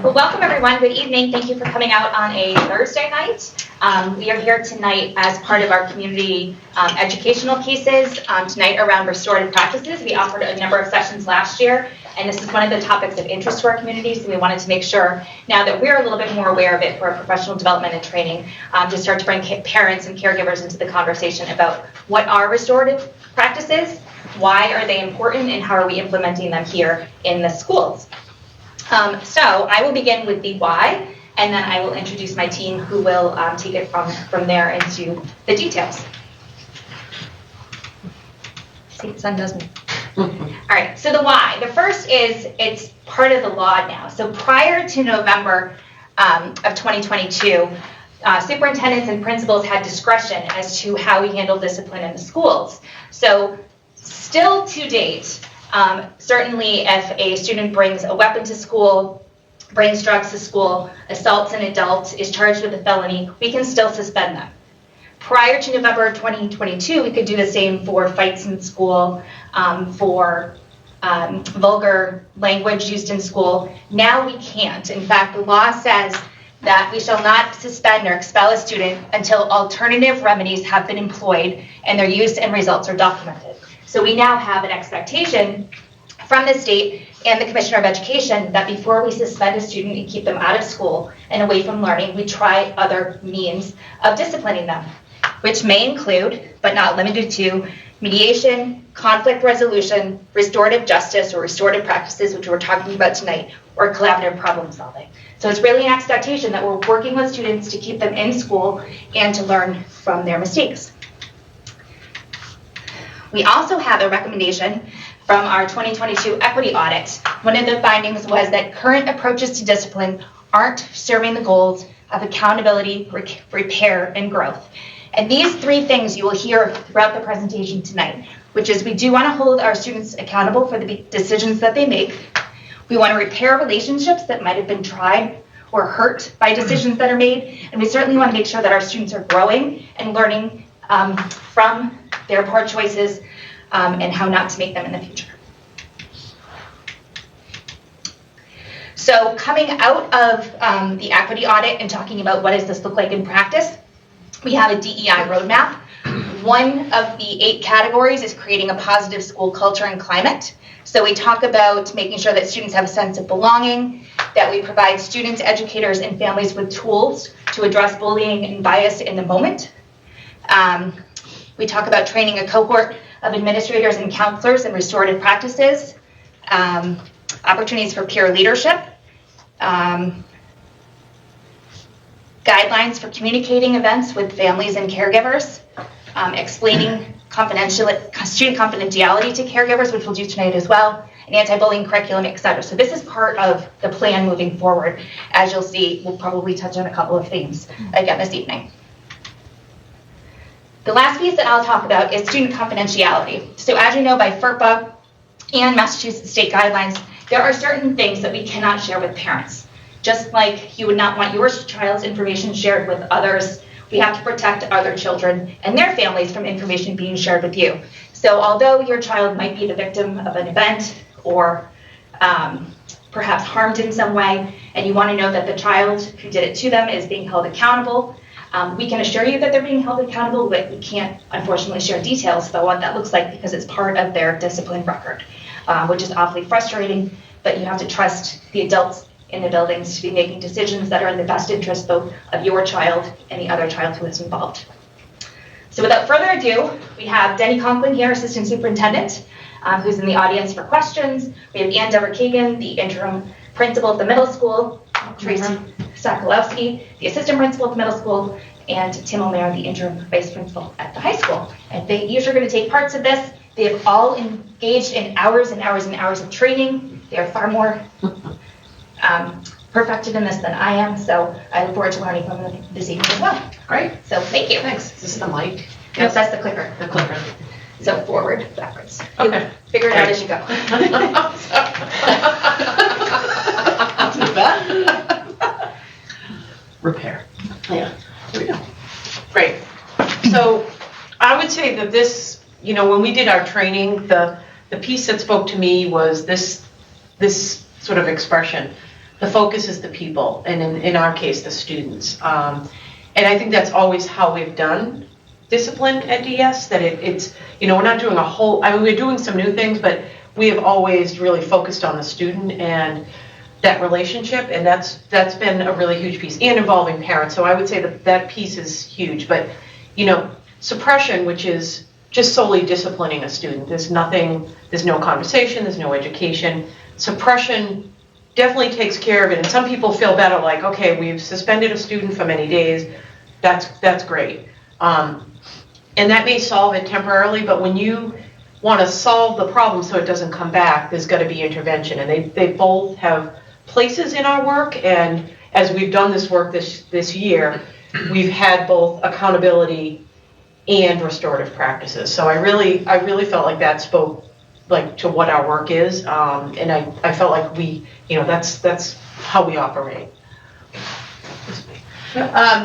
Well, welcome everyone. Good evening. Thank you for coming out on a Thursday night. We are here tonight as part of our community educational pieces. Tonight around restorative practices. We offered a number of sessions last year, and this is one of the topics of interest to our community, so we wanted to make sure, now that we're a little bit more aware of it for our professional development and training, to start to bring parents and caregivers into the conversation about what are restorative practices, why are they important, and how are we implementing them here in the schools. So I will begin with the why, and then I will introduce my team who will take it from there into the details. See, the sun does me. All right, so the why. The first is it's part of the law now. So prior to November of 2022, superintendents and principals had discretion as to how we handle discipline in the schools. So still to date, certainly if a student brings a weapon to school, brings drugs to school, assaults an adult, is charged with a felony, we can still suspend them. Prior to November 2022, we could do the same for fights in school, for vulgar language used in school. Now we can't. In fact, the law says that we shall not suspend or expel a student until alternative remedies have been employed and their use and results are documented. So we now have an expectation from the state and the Commissioner of Education that before we suspend a student and keep them out of school and away from learning, we try other means of disciplining them, which may include, but not limited to, mediation, conflict resolution, restorative justice or restorative practices, which we're talking about tonight, or collaborative problem solving. So it's really an expectation that we're working with students to keep them in school and to learn from their mistakes. We also have a recommendation from our 2022 equity audit. One of the findings was that current approaches to discipline aren't serving the goals of accountability, repair, and growth. And these three things you will hear throughout the presentation tonight, which is we do want to hold our students accountable for the decisions that they make. We want to repair relationships that might have been tried or hurt by decisions that are made. And we certainly want to make sure that our students are growing and learning from their poor choices and how not to make them in the future. So coming out of the equity audit and talking about what does this look like in practice, we have a DEI roadmap. One of the 8 categories is creating a positive school culture and climate. So we talk about making sure that students have a sense of belonging, that we provide students, educators, and families with tools to address bullying and bias in the moment. We talk about training a cohort of administrators and counselors in restorative practices, opportunities for peer leadership, guidelines for communicating events with families and caregivers, explaining student confidentiality to caregivers, which we'll do tonight as well, an anti-bullying curriculum, etc. So this is part of the plan moving forward. As you'll see, we'll probably touch on a couple of themes again this evening. The last piece that I'll talk about is student confidentiality. So as you know, by FERPA and Massachusetts state guidelines, there are certain things that we cannot share with parents. Just like you would not want your child's information shared with others, we have to protect other children and their families from information being shared with you. So although your child might be the victim of an event or perhaps harmed in some way, and you want to know that the child who did it to them is being held accountable, we can assure you that they're being held accountable, but we can't unfortunately share details about what that looks like because it's part of their discipline record, which is awfully frustrating, but you have to trust the adults in the buildings to be making decisions that are in the best interest both of your child and the other child who is involved. So without further ado, we have Denny Conklin here, Assistant Superintendent, who's in the audience for questions. We have Ann Dever-Kagan, the interim principal at the middle school, Tracy Sokolowski, the assistant principal at the middle school, and Tim O'Meara, the interim vice principal at the high school. And they each are going to take parts of this. They have all engaged in hours and hours and hours of training. They are far more perfected in this than I am, so I look forward to learning from them this evening as well. Great. So thank you. Thanks. Is this the mic? No, that's the clicker. The clicker. So forward, backwards. Okay. Figure it out as you go. Repair. Yeah. Here we go. Great. So I would say that this, when we did our training, the piece that spoke to me was this sort of expression. The focus is the people, and in our case, the students. And I think that's always how we've done discipline at DS, that it's, we're not doing a whole, we're doing some new things, but we have always really focused on the student and that relationship, and that's been a really huge piece, and involving parents. So I would say that piece is huge. But, suppression, which is just solely disciplining a student, there's no conversation, there's no education. Suppression definitely takes care of it, and some people feel better, like, okay, we've suspended a student for many days, that's great. And that may solve it temporarily, but when you want to solve the problem so it doesn't come back, there's got to be intervention. And they both have places in our work, and as we've done this work this year, we've had both accountability and restorative practices. So I really felt like that spoke to what our work is, and I felt like that's how we operate.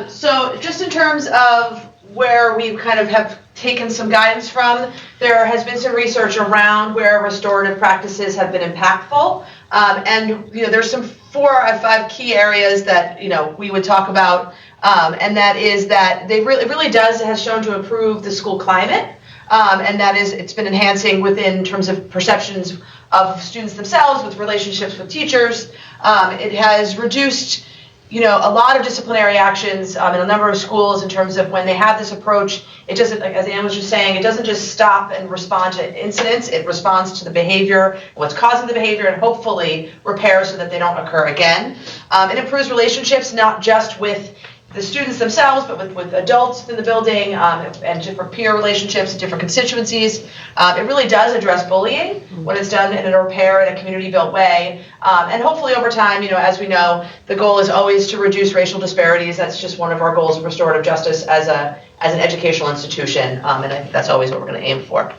So just in terms of where we kind of have taken some guidance from, there has been some research around where restorative practices have been impactful. And there's some 4 or 5 key areas that we would talk about, and that is that it really has shown to improve the school climate, and that is it's been enhancing within terms of perceptions of students themselves, with relationships with teachers. It has reduced a lot of disciplinary actions in a number of schools in terms of when they have this approach. It doesn't, like as Anne was just saying, it doesn't just stop and respond to incidents. It responds to the behavior, what's causing the behavior, and hopefully repairs so that they don't occur again. It improves relationships, not just with the students themselves, but with adults in the building, and different peer relationships and different constituencies. It really does address bullying when it's done in a repair in a community-built way. And hopefully over time, as we know, the goal is always to reduce racial disparities. That's just one of our goals of restorative justice as an educational institution, and I think that's always what we're going to aim for.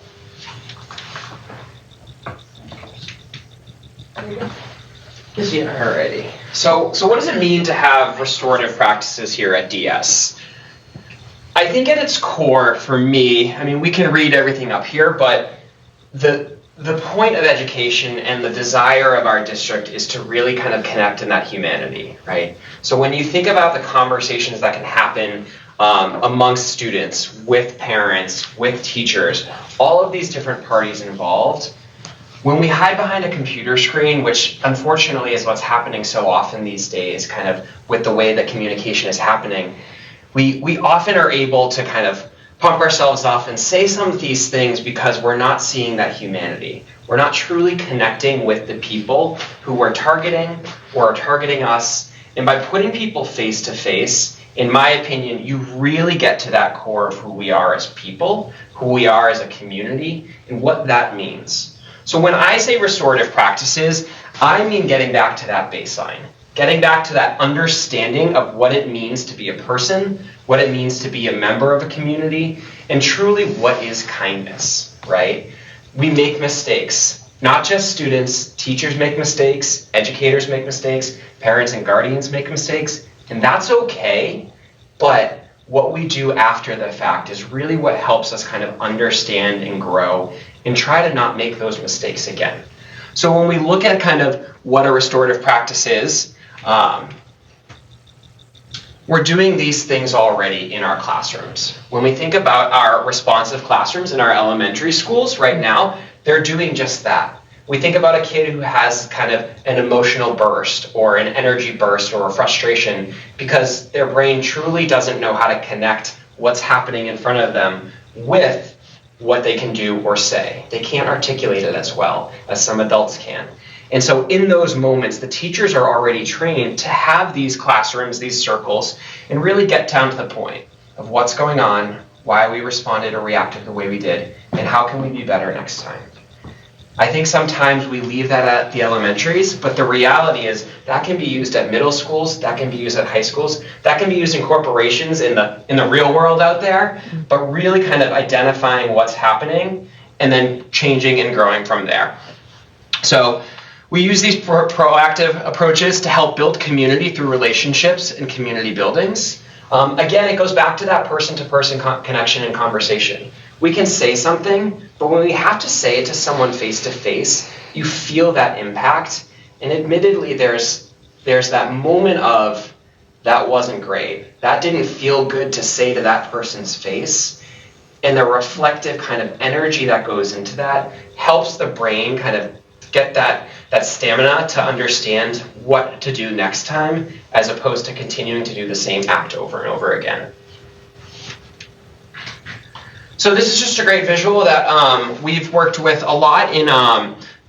Alrighty. So what does it mean to have restorative practices here at DS? I think at its core, for me, we can read everything up here, but the point of education and the desire of our district is to really kind of connect in that humanity, right? So when you think about the conversations that can happen amongst students, with parents, with teachers, all of these different parties involved, when we hide behind a computer screen, which unfortunately is what's happening so often these days, kind of with the way that communication is happening, we often are able to kind of pump ourselves up and say some of these things because we're not seeing that humanity. We're not truly connecting with the people who we're targeting or are targeting us. And by putting people face to face, in my opinion, you really get to that core of who we are as people, who we are as a community, and what that means. So when I say restorative practices, I mean getting back to that baseline, getting back to that understanding of what it means to be a person, what it means to be a member of a community, and truly what is kindness, right? We make mistakes, not just students, teachers make mistakes, educators make mistakes, parents and guardians make mistakes, and that's okay, but what we do after the fact is really what helps us kind of understand and grow and try to not make those mistakes again. So when we look at kind of what a restorative practice is, we're doing these things already in our classrooms. When we think about our responsive classrooms in our elementary schools right now, they're doing just that. We think about a kid who has kind of an emotional burst or an energy burst or a frustration because their brain truly doesn't know how to connect what's happening in front of them with what they can do or say. They can't articulate it as well as some adults can. And so in those moments, the teachers are already trained to have these classrooms, these circles, and really get down to the point of what's going on, why we responded or reacted the way we did, and how can we be better next time. I think sometimes we leave that at the elementaries, but the reality is that can be used at middle schools, that can be used at high schools, that can be used in corporations in the real world out there, but really kind of identifying what's happening and then changing and growing from there. So we use these proactive approaches to help build community through relationships and community buildings. Again, it goes back to that person-to-person connection and conversation. We can say something, but when we have to say it to someone face-to-face, you feel that impact. And admittedly, there's there's that moment of, that wasn't great. That didn't feel good to say to that person's face. And the reflective kind of energy that goes into that helps the brain kind of get that stamina to understand what to do next time, as opposed to continuing to do the same act over and over again. So this is just a great visual that we've worked with a lot in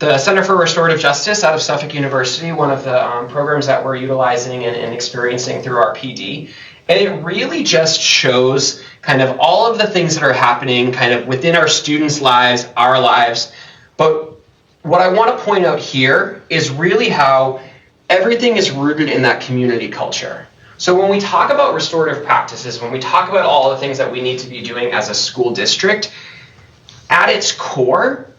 the Center for Restorative Justice out of Suffolk University, one of the programs that we're utilizing and experiencing through our PD. And it really just shows kind of all of the things that are happening kind of within our students' lives, our lives. But what I want to point out here is really how everything is rooted in that community culture. So when we talk about restorative practices, when we talk about all the things that we need to be doing as a school district, at its core,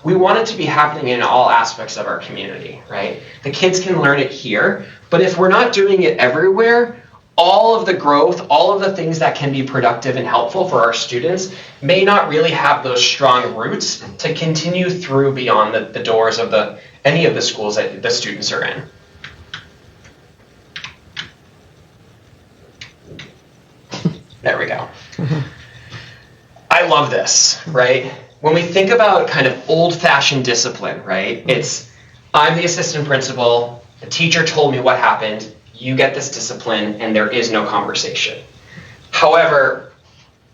we want it to be happening in all aspects of our community, right? The kids can learn it here, but if we're not doing it everywhere, all of the growth, all of the things that can be productive and helpful for our students may not really have those strong roots to continue through beyond the doors of any of the schools that the students are in. There we go. I love this, right? When we think about kind of old-fashioned discipline, right? It's, I'm the assistant principal, the teacher told me what happened, you get this discipline, and there is no conversation. However,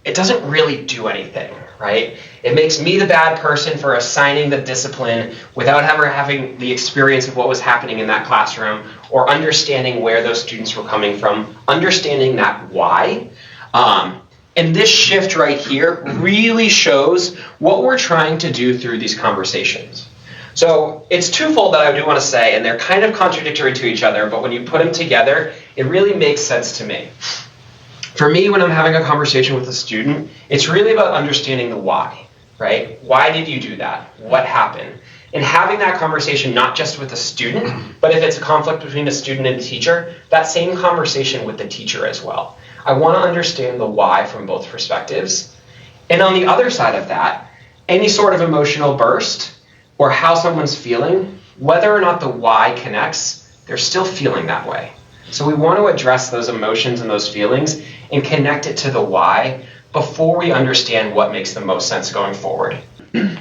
it doesn't really do anything, right? It makes me the bad person for assigning the discipline without ever having the experience of what was happening in that classroom, or understanding where those students were coming from, understanding that why. And this shift right here really shows what we're trying to do through these conversations. So it's twofold that I do want to say, and they're kind of contradictory to each other, but when you put them together, it really makes sense to me. For me, when I'm having a conversation with a student, it's really about understanding the why, right? Why did you do that? What happened? And having that conversation not just with the student, but if it's a conflict between a student and a teacher, that same conversation with the teacher as well. I want to understand the why from both perspectives. And on the other side of that, any sort of emotional burst or how someone's feeling, whether or not the why connects, they're still feeling that way. So we want to address those emotions and those feelings and connect it to the why before we understand what makes the most sense going forward.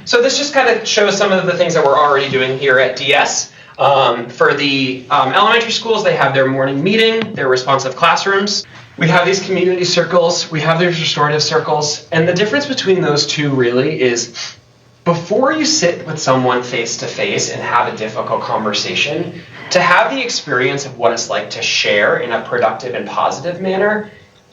So this just kind of shows some of the things that we're already doing here at DS. For the elementary schools, they have their morning meeting, their responsive classrooms. We have these community circles, we have these restorative circles, and the difference between those two really is before you sit with someone face to face and have a difficult conversation, to have the experience of what it's like to share in a productive and positive manner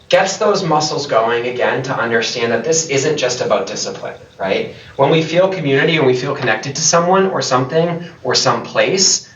gets those muscles going again to understand that this isn't just about discipline, right? When we feel community and we feel connected to someone or something or some place,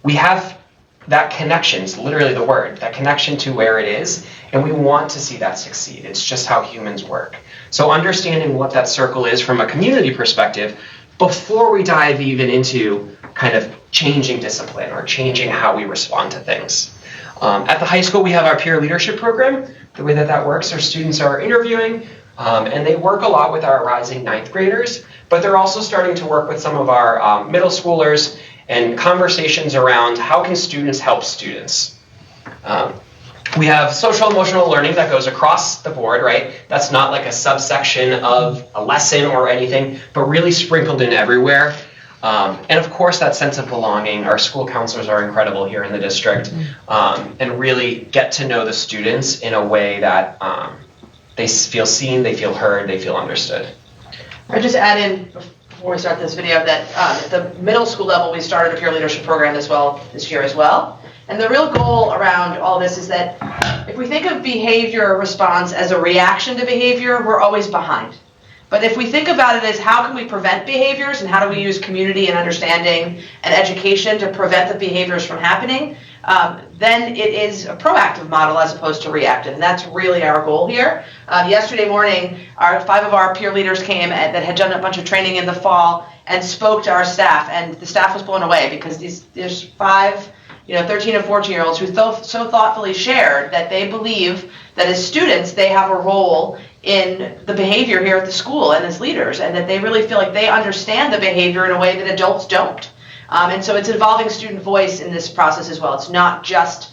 we have that connection, is literally the word, that connection to where it is, and we want to see that succeed. It's just how humans work. So understanding what that circle is from a community perspective before we dive even into kind of changing discipline or changing how we respond to things. At the high school, we have our peer leadership program. The way that works, our students are interviewing, and they work a lot with our rising ninth graders, but they're also starting to work with some of our middle schoolers and conversations around how can students help students. We have social emotional learning that goes across the board, right? That's not like a subsection of a lesson or anything, but really sprinkled in everywhere. And of course, that sense of belonging. Our school counselors are incredible here in the district, and really get to know the students in a way that they feel seen, they feel heard, they feel understood. I just add in, before we start this video, that at the middle school level, we started a peer leadership program this year as well. And the real goal around all this is that if we think of behavior response as a reaction to behavior, we're always behind. But if we think about it as how can we prevent behaviors and how do we use community and understanding and education to prevent the behaviors from happening, then it is a proactive model as opposed to reactive. And that's really our goal here. Yesterday morning, 5 of our peer leaders came that had done a bunch of training in the fall and spoke to our staff. And the staff was blown away because there's 5 13 and 14-year-olds who so thoughtfully shared that they believe that as students, they have a role in the behavior here at the school and as leaders, and that they really feel like they understand the behavior in a way that adults don't. And so it's involving student voice in this process as well. It's not just,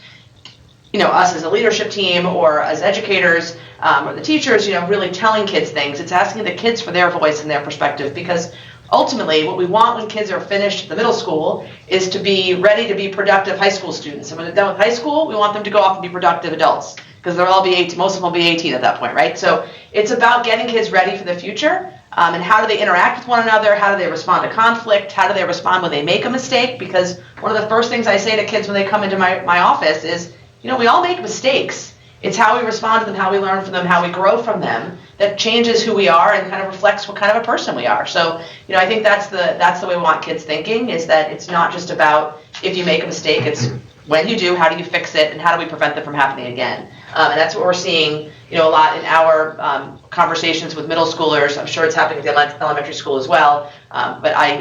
us as a leadership team or as educators or the teachers, really telling kids things. It's asking the kids for their voice and their perspective, because ultimately what we want when kids are finished the middle school is to be ready to be productive high school students. And when they're done with high school, we want them to go off and be productive adults, because they'll all be 18, most of them will be 18 at that point, right? So it's about getting kids ready for the future. And how do they interact with one another? How do they respond to conflict? How do they respond when they make a mistake? Because one of the first things I say to kids when they come into my office is, we all make mistakes. It's how we respond to them, how we learn from them, how we grow from them that changes who we are and kind of reflects what kind of a person we are. So, I think that's the way we want kids thinking, is that it's not just about if you make a mistake, it's when you do, how do you fix it, and how do we prevent them from happening again? And that's what we're seeing, a lot in our conversations with middle schoolers. I'm sure it's happening at the elementary school as well. But I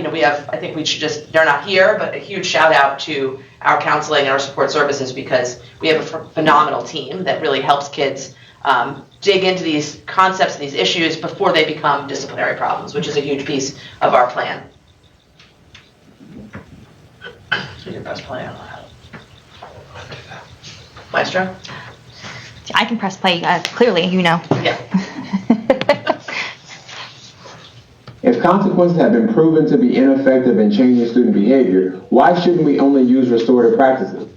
think we should they're not here, but a huge shout out to our counseling and our support services, because we have a phenomenal team that really helps kids dig into these concepts and these issues before they become disciplinary problems, which is a huge piece of our plan. So your best plan. Maestro? I can press play, clearly, Yeah. If consequences have been proven to be ineffective in changing student behavior, why shouldn't we only use restorative practices?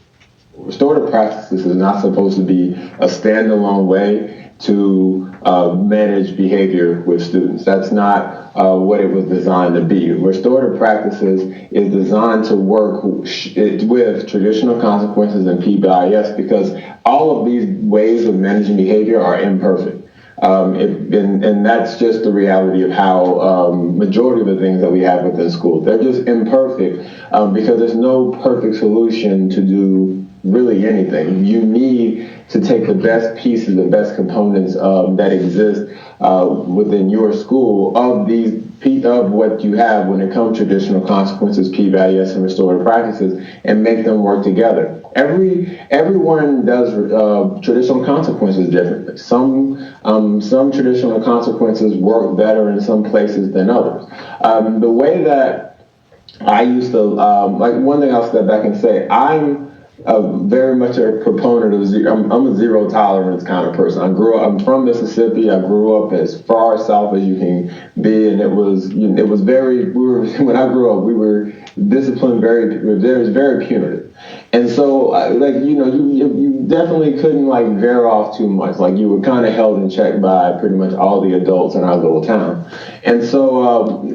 Restorative practices is not supposed to be a standalone way to manage behavior with students. That's not what it was designed to be. Restorative practices is designed to work with traditional consequences and PBIS, because all of these ways of managing behavior are imperfect. And that's just the reality of how majority of the things that we have within school. They're just imperfect because there's no perfect solution to do really anything. You need to take the best pieces, the best components that exist within your school of what you have when it comes to traditional consequences, PBIS, and restorative practices, and make them work together. Everyone does traditional consequences differently. Some traditional consequences work better in some places than others. The way that I used to, one thing I'll step back and say, I'm very much a proponent of I'm a zero tolerance kind of person. I'm from Mississippi. I grew up as far south as you can be, and it was when I grew up, we were disciplined very punitive. And so, you definitely couldn't veer off too much. You were kind of held in check by pretty much all the adults in our little town. And so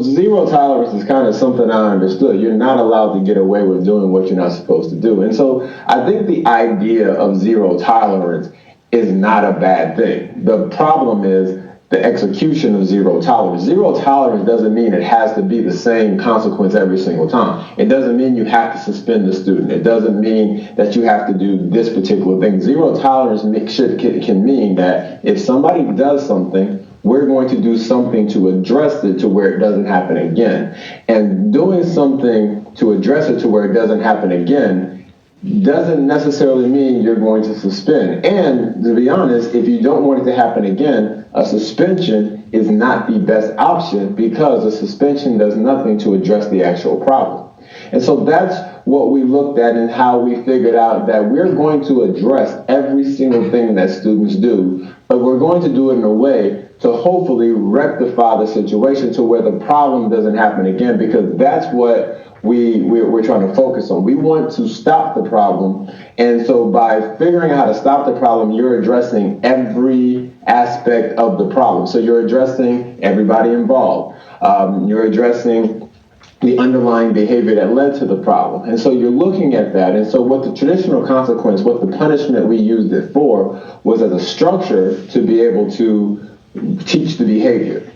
zero tolerance is kind of something I understood. You're not allowed to get away with doing what you're not supposed to do. And so I think the idea of zero tolerance is not a bad thing. The problem is the execution of zero tolerance. Zero tolerance doesn't mean it has to be the same consequence every single time. It doesn't mean you have to suspend the student. It doesn't mean that you have to do this particular thing. Zero tolerance can mean that if somebody does something, we're going to do something to address it to where it doesn't happen again. And doing something to address it to where it doesn't happen again doesn't necessarily mean you're going to suspend. And to be honest, if you don't want it to happen again, a suspension is not the best option, because a suspension does nothing to address the actual problem. And so that's what we looked at and how we figured out that we're going to address every single thing that students do, but we're going to do it in a way to hopefully rectify the situation to where the problem doesn't happen again, because that's what we're trying to focus on. We want to stop the problem. And so by figuring out how to stop the problem, you're addressing every aspect of the problem. So you're addressing everybody involved. You're addressing the underlying behavior that led to the problem. And so you're looking at that. And so what the traditional consequence, what the punishment we used it for, was as a structure to be able to teach the behavior.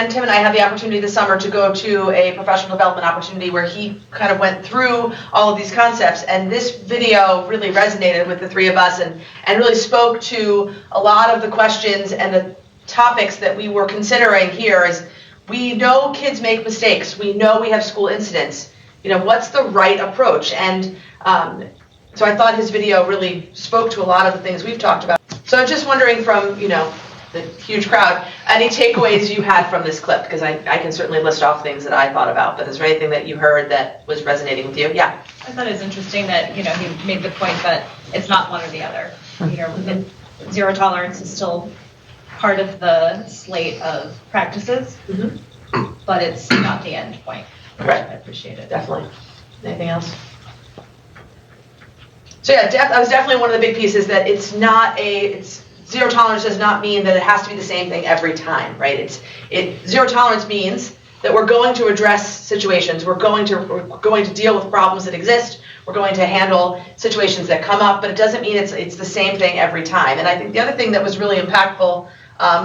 Tim and I had the opportunity this summer to go to a professional development opportunity where he kind of went through all of these concepts, and this video really resonated with the three of us and really spoke to a lot of the questions and the topics that we were considering here. Is we know kids make mistakes, we know we have school incidents, what's the right approach? And so I thought his video really spoke to a lot of the things we've talked about. So I'm just wondering from, the huge crowd, any takeaways you had from this clip? Because I can certainly list off things that I thought about, but is there anything that you heard that was resonating with you? Yeah. I thought it was interesting that, he made the point that it's not one or the other. Zero tolerance is still part of the slate of practices, but it's not the end point. Right. I appreciate it. Definitely. Anything else? So yeah, that was definitely one of the big pieces, that it's zero tolerance does not mean that it has to be the same thing every time, right? Zero tolerance means that we're going to address situations, we're going to deal with problems that exist, we're going to handle situations that come up, but it doesn't mean it's the same thing every time. And I think the other thing that was really impactful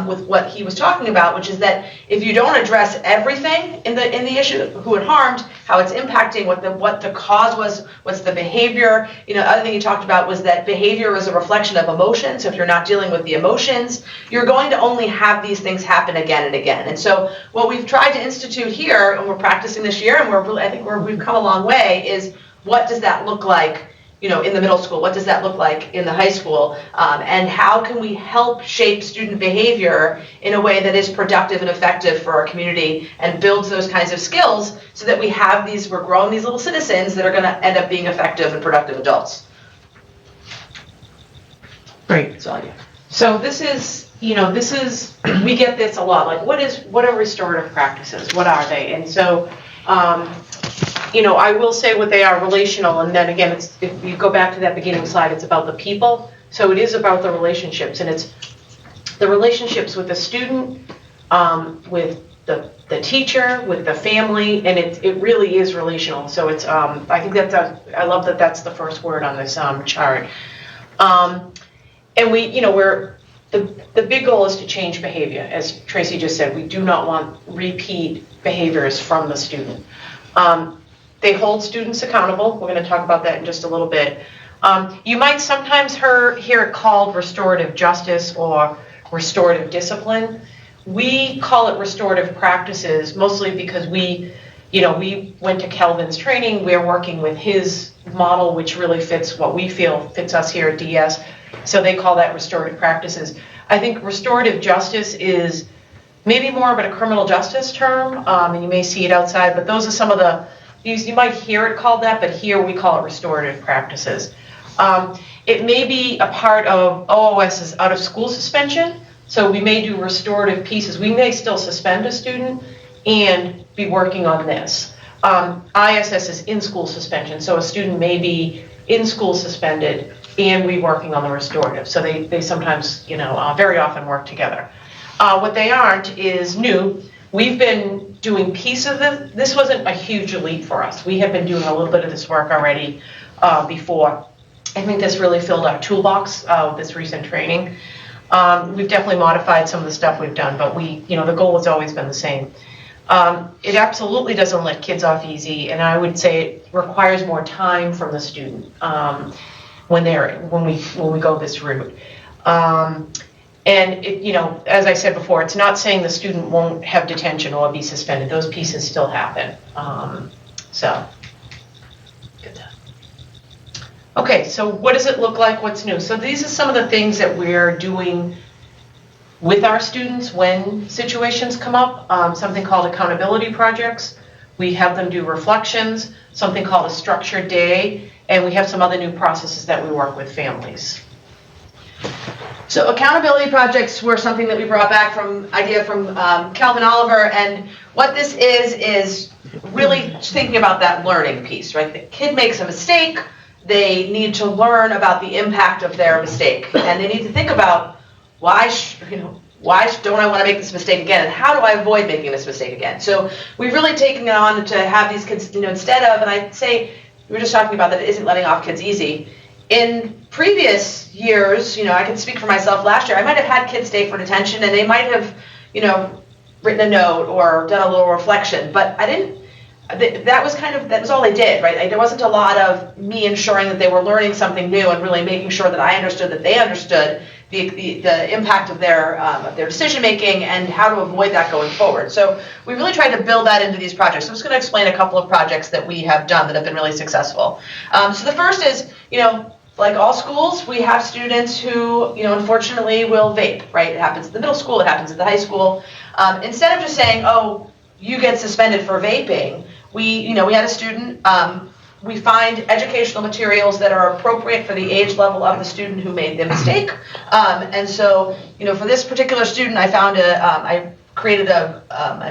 with what he was talking about, which is that if you don't address everything in the issue, who it harmed, how it's impacting, what the cause was, what's the behavior. Other thing he talked about was that behavior is a reflection of emotion. So if you're not dealing with the emotions, you're going to only have these things happen again and again. And so what we've tried to institute here, and we're practicing this year, and I think we've come a long way, is what does that look like in the middle school? What does that look like in the high school? And how can we help shape student behavior in a way that is productive and effective for our community and builds those kinds of skills so that we're growing these little citizens that are going to end up being effective and productive adults. Great. So this is, we get this a lot, like what are restorative practices? What are they? And so, I will say what they are: relational, and then again, if you go back to that beginning slide, it's about the people. So it is about the relationships, and it's the relationships with the student, with the teacher, with the family, and it really is relational. So it's I think I love that that's the first word on this chart. And the big goal is to change behavior. As Tracy just said, we do not want repeat behaviors from the student. They hold students accountable. We're going to talk about that in just a little bit. You might sometimes hear it called restorative justice or restorative discipline. We call it restorative practices mostly because we went to Kelvin's training. We're working with his model, which really fits what we feel fits us here at DS. So they call that restorative practices. I think restorative justice is maybe more of a criminal justice term, and you may see it outside, but those are some of you might hear it called that, but here we call it restorative practices. It may be a part of OOS's out of school suspension, so we may do restorative pieces. We may still suspend a student and be working on this. ISS is in-school suspension, so a student may be in-school suspended and we working on the restorative. So they sometimes, very often work together. What they aren't is new. We've been doing pieces of this. This wasn't a huge leap for us. We had been doing a little bit of this work already before. I think this really filled our toolbox with this recent training. We've definitely modified some of the stuff we've done, but the goal has always been the same. It absolutely doesn't let kids off easy, and I would say it requires more time from the student when we go this route. And as I said before, it's not saying the student won't have detention or be suspended. Those pieces still happen. Okay, so what does it look like? What's new? So these are some of the things that we're doing with our students when situations come up. Something called accountability projects. We have them do reflections, something called a structured day, and we have some other new processes that we work with families. So accountability projects were something that we brought back from Calvin Oliver, and what this is really thinking about that learning piece, right? The kid makes a mistake, they need to learn about the impact of their mistake, and they need to think about why don't I want to make this mistake again, and how do I avoid making this mistake again? So we've really taken it on to have these kids, instead of, and I'd say, we were just talking about that it isn't letting off kids easy. In previous years, I can speak for myself, last year, I might have had kids stay for detention and they might have, written a note or done a little reflection, but I didn't, that was all they did, right? There wasn't a lot of me ensuring that they were learning something new and really making sure that I understood that they understood the impact of their decision making and how to avoid that going forward. So we really tried to build that into these projects. So I'm just going to explain a couple of projects that we have done that have been really successful. So the first is, like all schools, we have students who, unfortunately will vape, right? It happens at the middle school, it happens at the high school. Instead of just saying, oh, you get suspended for vaping, we had a student, we find educational materials that are appropriate for the age level of the student who made the mistake. And so, for this particular student, I found I created a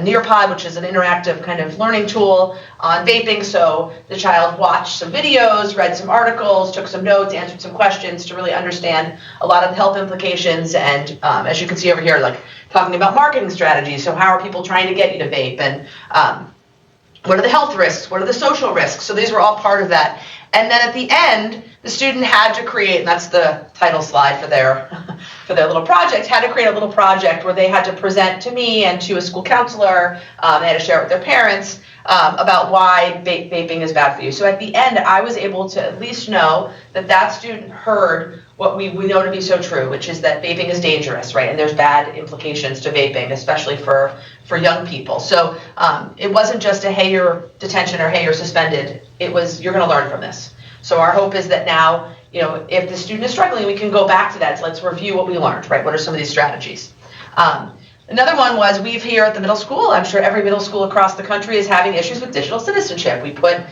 Nearpod, which is an interactive kind of learning tool on vaping. So the child watched some videos, read some articles, took some notes, answered some questions to really understand a lot of the health implications. And as you can see over here, like talking about marketing strategies. So how are people trying to get you to vape? And what are the health risks? What are the social risks? So these were all part of that. And then at the end, the student had to create, and that's the title slide for their little project, had to create a little project where they had to present to me and to a school counselor, they had to share it with their parents, about why vaping is bad for you. So at the end, I was able to at least know that that student heard what we know to be so true, which is that vaping is dangerous, right? And there's bad implications to vaping, especially for young people. So it wasn't just a, hey, you're detention or hey, you're suspended. It was, you're going to learn from this. So our hope is that now, if the student is struggling, we can go back to that. So let's review what we learned, right? What are some of these strategies? Another one was we've here at the middle school, I'm sure every middle school across the country is having issues with digital citizenship. We put,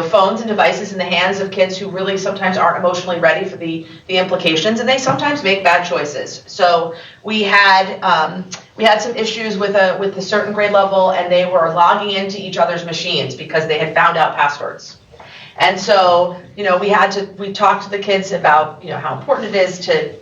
phones and devices in the hands of kids who really sometimes aren't emotionally ready for the implications, and they sometimes make bad choices. So we had some issues with a certain grade level, and they were logging into each other's machines because they had found out passwords. And so, we talked to the kids about, how important it is to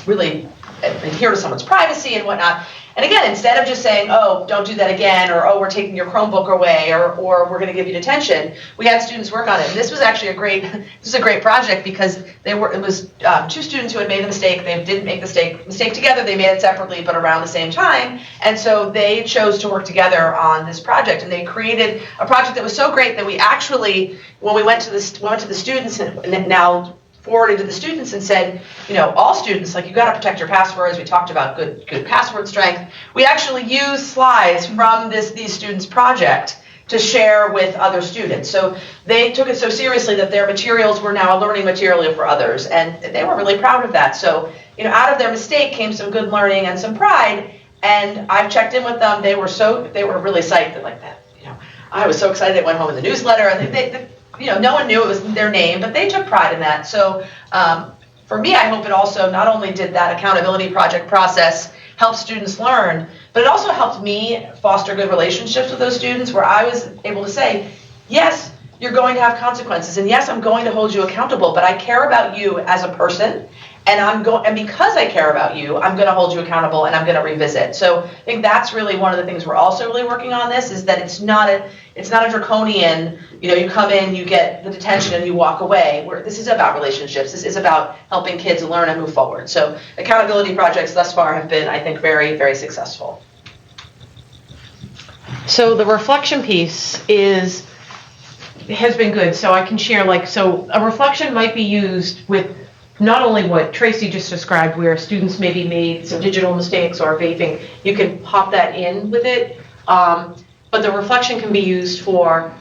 really adhere to someone's privacy and whatnot. And again, instead of just saying, oh, don't do that again, or oh, we're taking your Chromebook away, or we're going to give you detention, we had students work on it. And this was actually a great project because it was two students who had made the mistake. They didn't make the mistake together. They made it separately, but around the same time. And so they chose to work together on this project, and they created a project that was so great that we actually, when we went to the students, and now forwarded to the students and said, all students, like, you got to protect your passwords. We talked about good password strength. We actually used slides from these students' project to share with other students. So they took it so seriously that their materials were now a learning material for others, and they were really proud of that. So, out of their mistake came some good learning and some pride, and I've checked in with them. They were really psyched that, like, that, I was so excited it went home in the newsletter, and they no one knew it was their name, but they took pride in that. So for me, I hope it also not only did that accountability project process help students learn, but it also helped me foster good relationships with those students where I was able to say, yes, you're going to have consequences, and yes, I'm going to hold you accountable, but I care about you as a person, and because I care about you, I'm going to hold you accountable, and I'm going to revisit. So I think that's really one of the things we're also really working on. This is that it's not a draconian. You come in, you get the detention, and you walk away. This is about relationships. This is about helping kids learn and move forward. So accountability projects thus far have been, I think, very, very successful. So the reflection piece has been good. So I can share, so a reflection might be used with not only what Tracy just described, where students maybe made some digital mistakes or vaping, you can pop that in with it. But the reflection can be used for,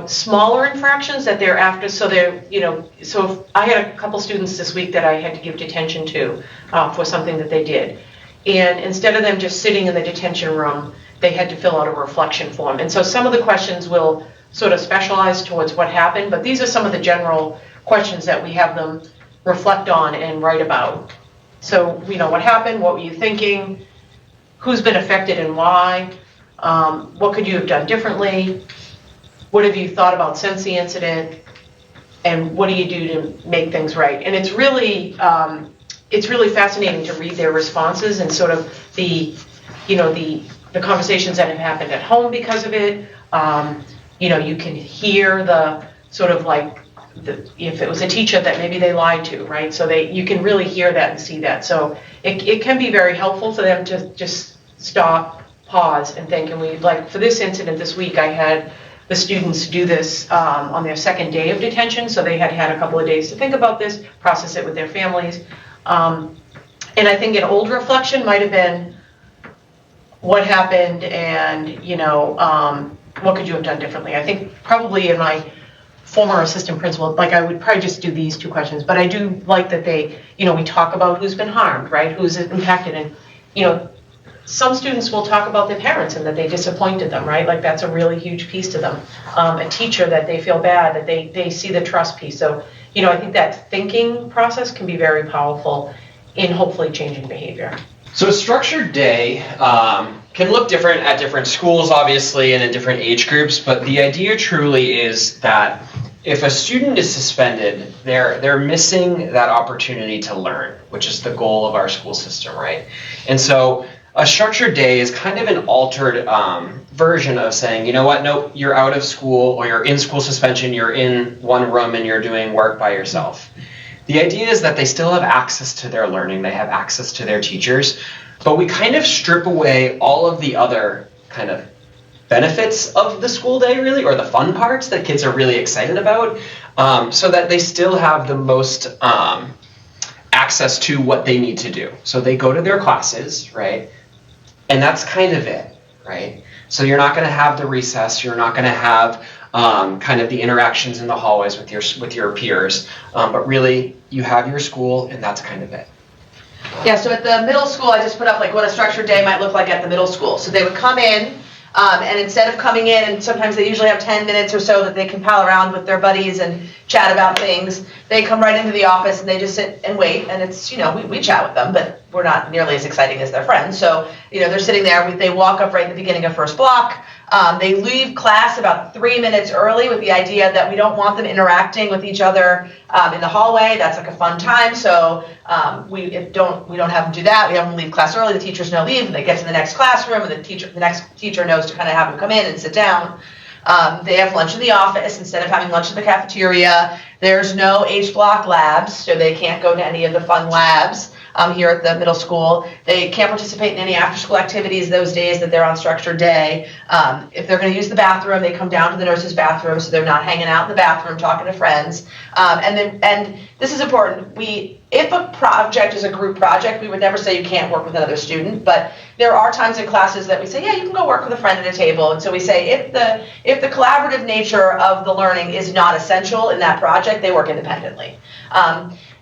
smaller infractions that they're after. So so I had a couple students this week that I had to give detention to for something that they did. And instead of them just sitting in the detention room, they had to fill out a reflection form. And so some of the questions will sort of specialize towards what happened, but these are some of the general questions that we have them reflect on and write about. So, what happened, what were you thinking, who's been affected and why, what could you have done differently, what have you thought about since the incident, and what do you do to make things right? And it's really fascinating to read their responses and sort of the conversations that have happened at home because of it. You can hear the sort of if it was a teacher that maybe they lied to, right? So you can really hear that and see that. So it can be very helpful for them to just stop, pause, and think. And for this incident this week, I had the students do this on their second day of detention. So they had a couple of days to think about this, process it with their families. And I think an old reflection might have been what happened and, what could you have done differently? I think probably in my former assistant principal, like I would probably just do these 2 questions, but I do like that they, we talk about who's been harmed, right? Who's impacted, and, some students will talk about their parents and that they disappointed them, right? Like that's a really huge piece to them. A teacher that they feel bad, that they see the trust piece. So, I think that thinking process can be very powerful in hopefully changing behavior. So a structured day can look different at different schools, obviously, and in different age groups, but the idea truly is that if a student is suspended, they're missing that opportunity to learn, which is the goal of our school system, right? And so a structured day is kind of an altered version of saying, you know what, no, you're out of school, or you're in school suspension, you're in one room and you're doing work by yourself. The idea is that they still have access to their learning, they have access to their teachers, but we kind of strip away all of the other kind of benefits of the school day, really, or the fun parts that kids are really excited about, so that they still have the most access to what they need to do. So they go to their classes, right? And that's kind of it, right? So you're not going to have the recess, you're not going to have kind of the interactions in the hallways with your peers, but really you have your school and that's kind of it. Yeah, so at the middle school, I just put up like what a structured day might look like at the middle school. So they would come in, and instead of coming in, and sometimes they usually have 10 minutes or so that they can pal around with their buddies and chat about things, they come right into the office and they just sit and wait, and it's, we chat with them, but we're not nearly as exciting as their friends. So, they're sitting there, they walk up right in the beginning of first block. They leave class about 3 minutes early with the idea that we don't want them interacting with each other in the hallway. That's like a fun time. So we don't have them do that. We have them leave class early. The teachers know leave, and they get to the next classroom, and the next teacher knows to kind of have them come in and sit down. They have lunch in the office instead of having lunch in the cafeteria. There's no H block labs, so they can't go to any of the fun labs here at the middle school. They can't participate in any after-school activities those days that they're on structured day. If they're going to use the bathroom, they come down to the nurse's bathroom, so they're not hanging out in the bathroom talking to friends. And this is important. If a project is a group project, we would never say you can't work with another student, but there are times in classes that we say, yeah, you can go work with a friend at a table. And so we say if the collaborative nature of the learning is not essential in that project, they work independently.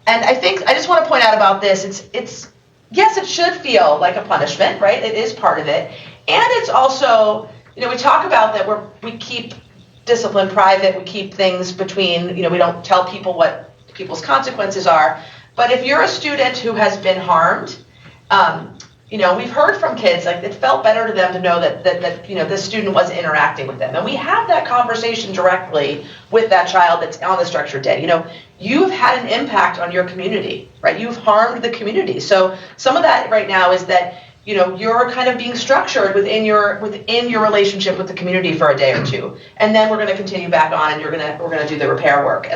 And I think I just want to point out about this, it's yes, it should feel like a punishment, right? It is part of it. And it's also, we talk about that we keep discipline private, we keep things between, we don't tell people what people's consequences are. But if you're a student who has been harmed, we've heard from kids, like it felt better to them to know that this student was interacting with them. And we have that conversation directly with that child that's on the structured day. You've had an impact on your community, right? You've harmed the community. So some of that right now is that, you're kind of being structured within your relationship with the community for a day or two. And then we're going to continue back on and we're going to do the repair work.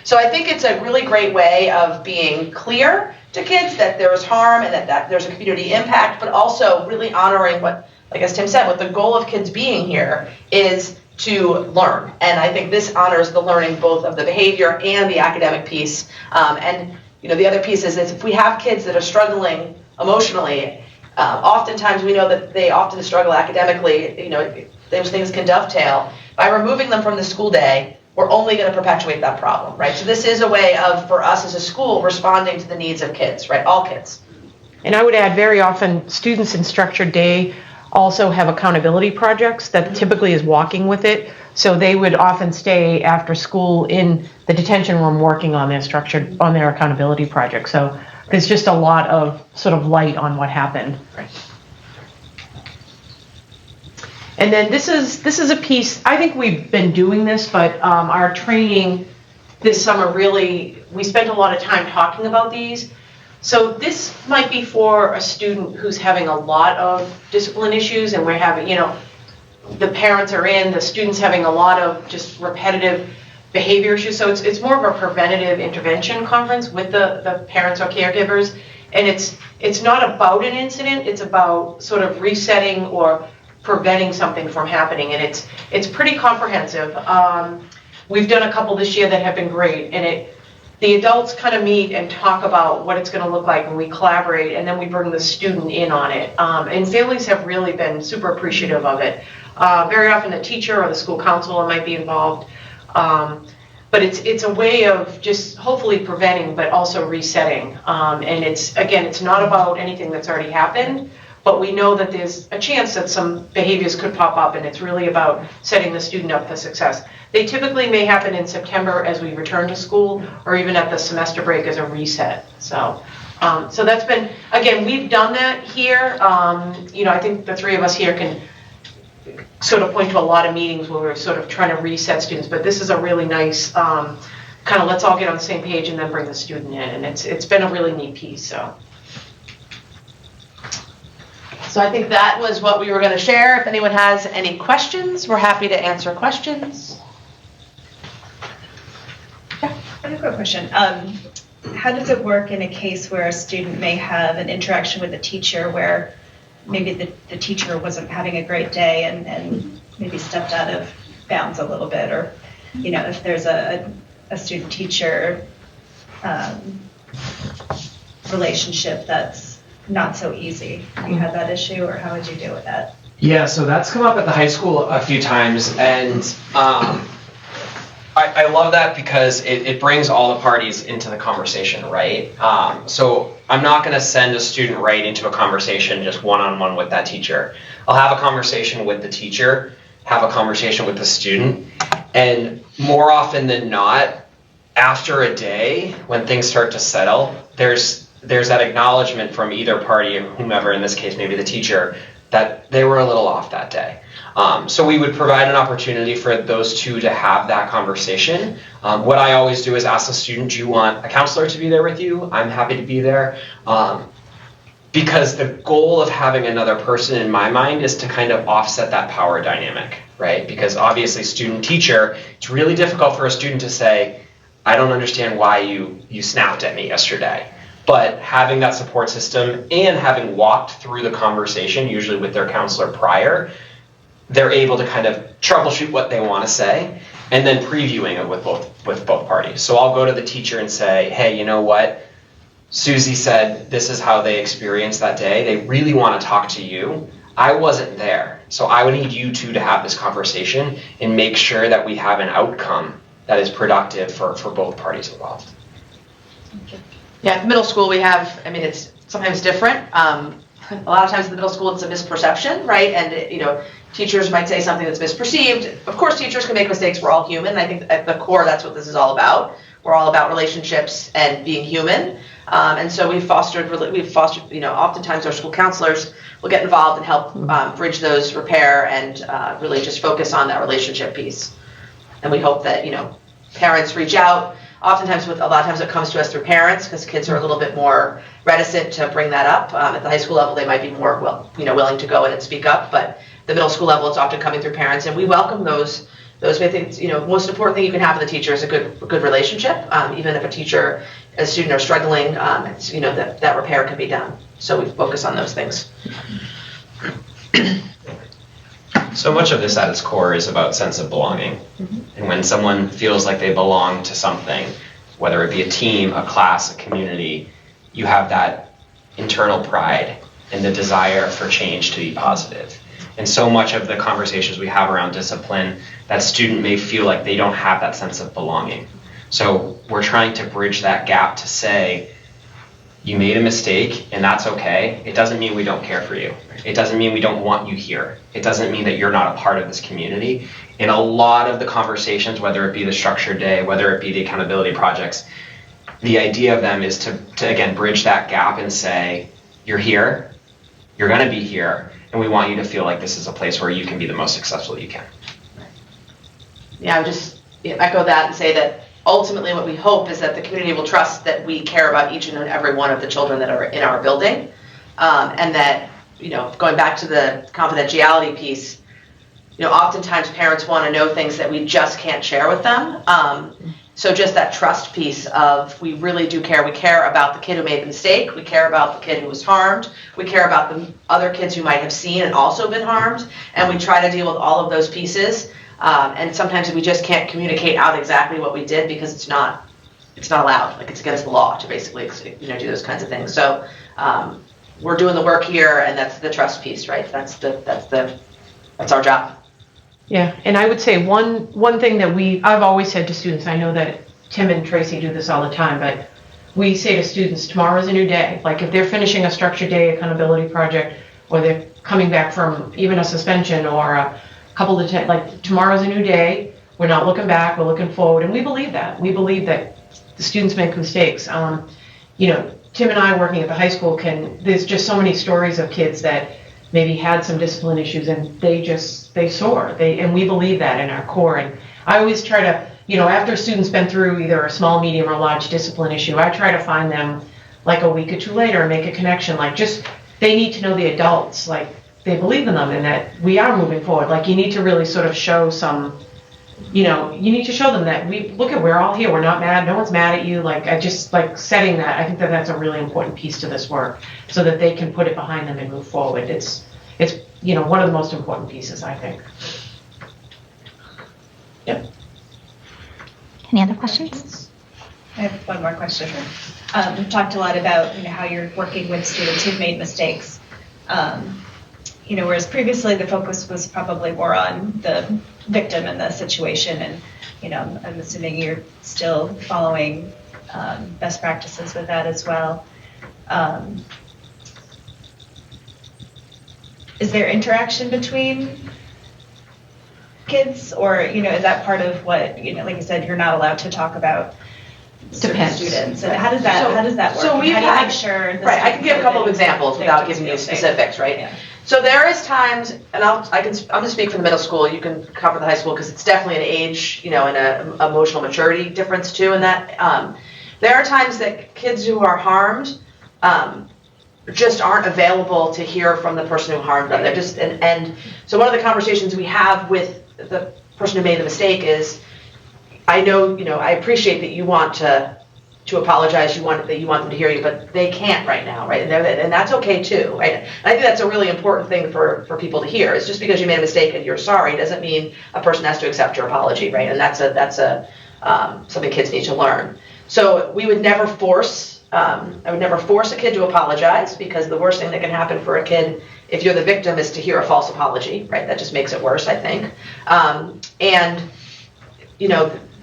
So I think it's a really great way of being clear to kids that there is harm and that there's a community impact, but also really honoring what, like as Tim said, what the goal of kids being here is to learn. And I think this honors the learning both of the behavior and the academic piece. And the other piece is if we have kids that are struggling emotionally, oftentimes we know that they often struggle academically. Those things can dovetail. By removing them from the school day, we're only going to perpetuate that problem, right? So this is a way of, for us as a school, responding to the needs of kids, right? All kids. And I would add, very often students in structured day also have accountability projects that typically is walking with it. So they would often stay after school in the detention room working on their accountability project. So there's just a lot of sort of light on what happened. Right. And then this is a piece, I think we've been doing this, but our training this summer really, we spent a lot of time talking about these. So this might be for a student who's having a lot of discipline issues, and we're having, the parents are in, the student's having a lot of just repetitive behavior issues. So it's more of a preventative intervention conference with the parents or caregivers. And it's not about an incident, it's about sort of resetting or preventing something from happening. And it's pretty comprehensive. We've done a couple this year that have been great. And the adults kind of meet and talk about what it's going to look like, and we collaborate, and then we bring the student in on it. And families have really been super appreciative of it. Very often the teacher or the school counselor might be involved. but it's a way of just hopefully preventing, but also resetting. And it's not about anything that's already happened, but we know that there's a chance that some behaviors could pop up, and it's really about setting the student up for success. They typically may happen in September as we return to school, or even at the semester break as a reset. So that's been, again, we've done that here. I think the three of us here can sort of point to a lot of meetings where we're sort of trying to reset students, but this is a really nice kind of let's all get on the same page and then bring the student in, and it's been a really neat piece. So I think that was what we were going to share. If anyone has any questions, we're happy to answer questions. I have a quick question. How does it work in a case where a student may have an interaction with a teacher where maybe the teacher wasn't having a great day and maybe stepped out of bounds a little bit, or if there's a student-teacher relationship that's not so easy? Have you had that issue, or how would you deal with that? Yeah, so that's come up at the high school a few times, and I love that because it brings all the parties into the conversation, right? So I'm not going to send a student right into a conversation just one-on-one with that teacher. I'll have a conversation with the teacher, have a conversation with the student, and more often than not, after a day, when things start to settle, there's that acknowledgement from either party, or whomever, in this case maybe the teacher, that they were a little off that day. So we would provide an opportunity for those two to have that conversation. What I always do is ask the student, do you want a counselor to be there with you? I'm happy to be there. Because the goal of having another person in my mind is to kind of offset that power dynamic, right? Because obviously student-teacher, it's really difficult for a student to say, I don't understand why you snapped at me yesterday. But having that support system and having walked through the conversation, usually with their counselor prior, they're able to kind of troubleshoot what they want to say, and then previewing it with both parties. So I'll go to the teacher and say, hey, you know what? Susie said this is how they experienced that day. They really want to talk to you. I wasn't there. So I would need you two to have this conversation and make sure that we have an outcome that is productive for both parties involved. Thank you. Yeah, at middle school we have, it's sometimes different. A lot of times in the middle school it's a misperception, right? And, teachers might say something that's misperceived. Of course, teachers can make mistakes. We're all human. I think at the core, that's what this is all about. We're all about relationships and being human. And so we've fostered, oftentimes our school counselors will get involved and help bridge those, repair, and really just focus on that relationship piece. And we hope that, parents reach out. Oftentimes, a lot of times it comes to us through parents, because kids are a little bit more reticent to bring that up. At the high school level, they might be more willing to go in and speak up, but the middle school level, it's often coming through parents, and we welcome those. I think, most important thing you can have with a teacher is a good relationship. Even if a teacher and a student are struggling, that repair can be done. So we focus on those things. So much of this at its core is about sense of belonging. And when someone feels like they belong to something, whether it be a team, a class, a community, you have that internal pride and the desire for change to be positive. And so much of the conversations we have around discipline, that student may feel like they don't have that sense of belonging. So we're trying to bridge that gap to say, you made a mistake, and that's okay. It doesn't mean we don't care for you. It doesn't mean we don't want you here. It doesn't mean that you're not a part of this community. In a lot of the conversations, whether it be the structured day, whether it be the accountability projects, the idea of them is to again, bridge that gap and say, you're here, you're gonna be here, and we want you to feel like this is a place where you can be the most successful you can. Yeah, I would just echo that and say that ultimately what we hope is that the community will trust that we care about each and every one of the children that are in our building. And that, going back to the confidentiality piece, oftentimes parents want to know things that we just can't share with them. So just that trust piece of, we really do care. We care about the kid who made the mistake. We care about the kid who was harmed. We care about the other kids who might have seen and also been harmed. And we try to deal with all of those pieces. And sometimes we just can't communicate out exactly what we did because it's not allowed. Like, it's against the law to basically, do those kinds of things. So we're doing the work here, and that's the trust piece, right? That's our job. Yeah, and I would say one thing that I've always said to students, I know that Tim and Tracy do this all the time, but we say to students, tomorrow's a new day. Like if they're finishing a structured day accountability project, or they're coming back from even a suspension or a couple of, like tomorrow's a new day. We're not looking back, we're looking forward, and we believe that. We believe that the students make mistakes. Tim and I working at the high school there's just so many stories of kids that maybe had some discipline issues and they soar. And we believe that in our core. And I always try to, after students been through either a small, medium, or large discipline issue, I try to find them like a week or two later and make a connection. Like they need to know the adults, like they believe in them and that we are moving forward. Like you need to really sort of show some, you need to show them that we're all here. We're not mad. No one's mad at you. Like I just like setting that. I think that's a really important piece to this work so that they can put it behind them and move forward. It's one of the most important pieces, I think. Yep. Any other questions? I have one more question. We've talked a lot about how you're working with students who've made mistakes. Whereas previously the focus was probably more on the victim and the situation, and I'm assuming you're still following best practices with that as well. Is there interaction between kids, or is that part of what like you said, you're not allowed to talk about certain students, and how does that work? So how do you make sure this right? I can give a couple of examples without giving you specifics, right? Yeah. So there is times, and I'm going to speak for the middle school. You can cover the high school because it's definitely an age, and an emotional maturity difference too. In that, there are times that kids who are harmed just aren't available to hear from the person who harmed them. They're just, and so one of the conversations we have with the person who made the mistake is, I know, I appreciate that you want to apologize, you want them to hear you, but they can't right now, right? And that's okay too, right? And I think that's a really important thing for people to hear. It's just because you made a mistake and you're sorry doesn't mean a person has to accept your apology, right? And that's something kids need to learn. So we would never force. I would never force a kid to apologize, because the worst thing that can happen for a kid, if you're the victim, is to hear a false apology, right? That just makes it worse, I think. And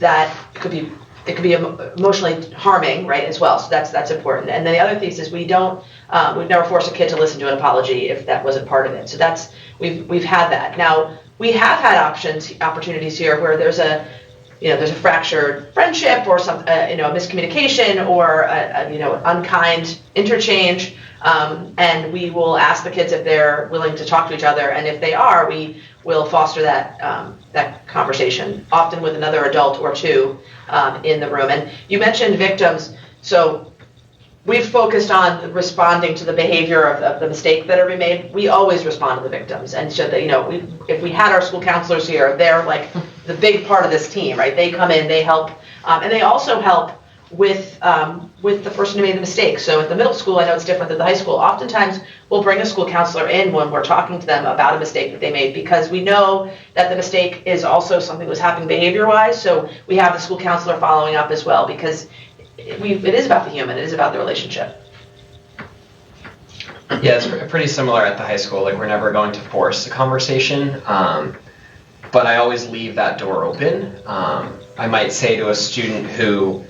that could be emotionally harming, right, as well. So that's important. And then the other piece is we'd never force a kid to listen to an apology if that wasn't part of it. So we've had that. Now we have had opportunities here where there's a fractured friendship or some a miscommunication or unkind interchange, and we will ask the kids if they're willing to talk to each other, and if they are, we will foster that conversation, often with another adult or two in the room. And you mentioned victims, so we've focused on responding to the behavior of the mistake that are being made. We always respond to the victims, and so that if we had our school counselors here, they're like the big part of this team, right? They come in, they help, and they also help with the person who made the mistake. So at the middle school, I know it's different than the high school. Oftentimes, we'll bring a school counselor in when we're talking to them about a mistake that they made, because we know that the mistake is also something that was happening behavior-wise. So we have the school counselor following up as well, because it is about the human. It is about the relationship. Yeah, it's pretty similar at the high school. Like, we're never going to force a conversation, but I always leave that door open. I might say to a student who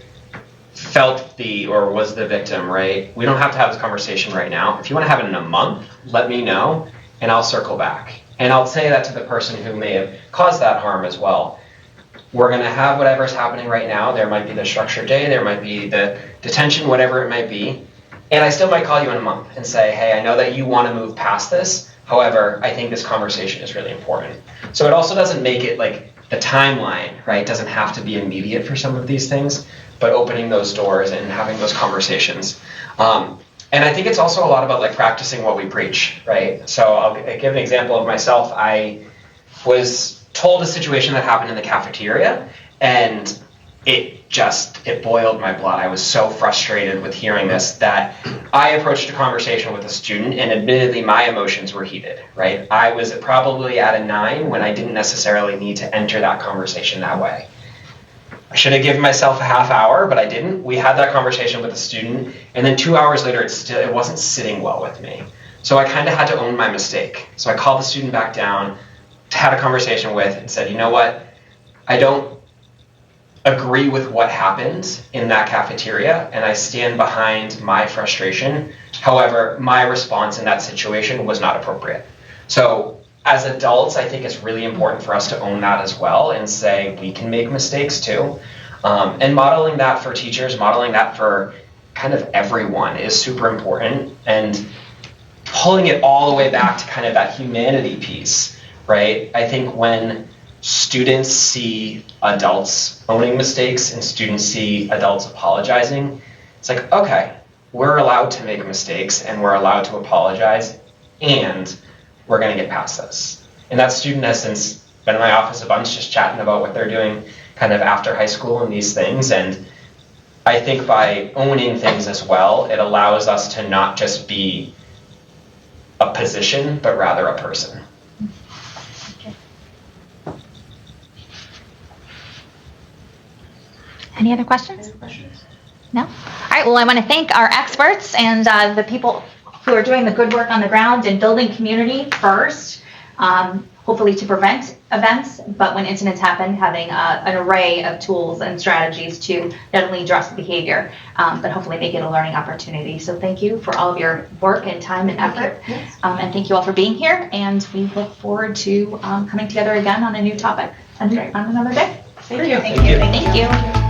felt or was the victim, right? We don't have to have this conversation right now. If you want to have it in a month, let me know, and I'll circle back. And I'll say that to the person who may have caused that harm as well. We're going to have whatever's happening right now. There might be the structured day, there might be the detention, whatever it might be. And I still might call you in a month and say, hey, I know that you want to move past this. However, I think this conversation is really important. So it also doesn't make it like the timeline, right? It doesn't have to be immediate for some of these things, but opening those doors and having those conversations. And I think it's also a lot about like practicing what we preach, right? So I'll give an example of myself. I was told a situation that happened in the cafeteria, and it boiled my blood. I was so frustrated with hearing this that I approached a conversation with a student, and admittedly my emotions were heated, right? I was probably at a 9 when I didn't necessarily need to enter that conversation that way. I should have given myself a half hour, but I didn't. We had that conversation with the student, and then 2 hours later, it wasn't sitting well with me. So I kind of had to own my mistake. So I called the student back down, had a conversation with and said, you know what, I don't agree with what happened in that cafeteria, and I stand behind my frustration. However, my response in that situation was not appropriate. So as adults, I think it's really important for us to own that as well and say we can make mistakes too. And modeling that for teachers, modeling that for kind of everyone is super important, and pulling it all the way back to kind of that humanity piece, right? I think when students see adults owning mistakes and students see adults apologizing, it's like, okay, we're allowed to make mistakes and we're allowed to apologize, and we're going to get past this. And that student has since been in my office a bunch just chatting about what they're doing kind of after high school and these things. And I think by owning things as well, it allows us to not just be a position, but rather a person. Any other questions? No? All right, well, I want to thank our experts and the people who are doing the good work on the ground and building community first, hopefully to prevent events, but when incidents happen, having an array of tools and strategies to not only address the behavior, but hopefully make it a learning opportunity. So thank you for all of your work and time and effort. And thank you all for being here. And we look forward to coming together again on a new topic on another day. Thank you. Thank you.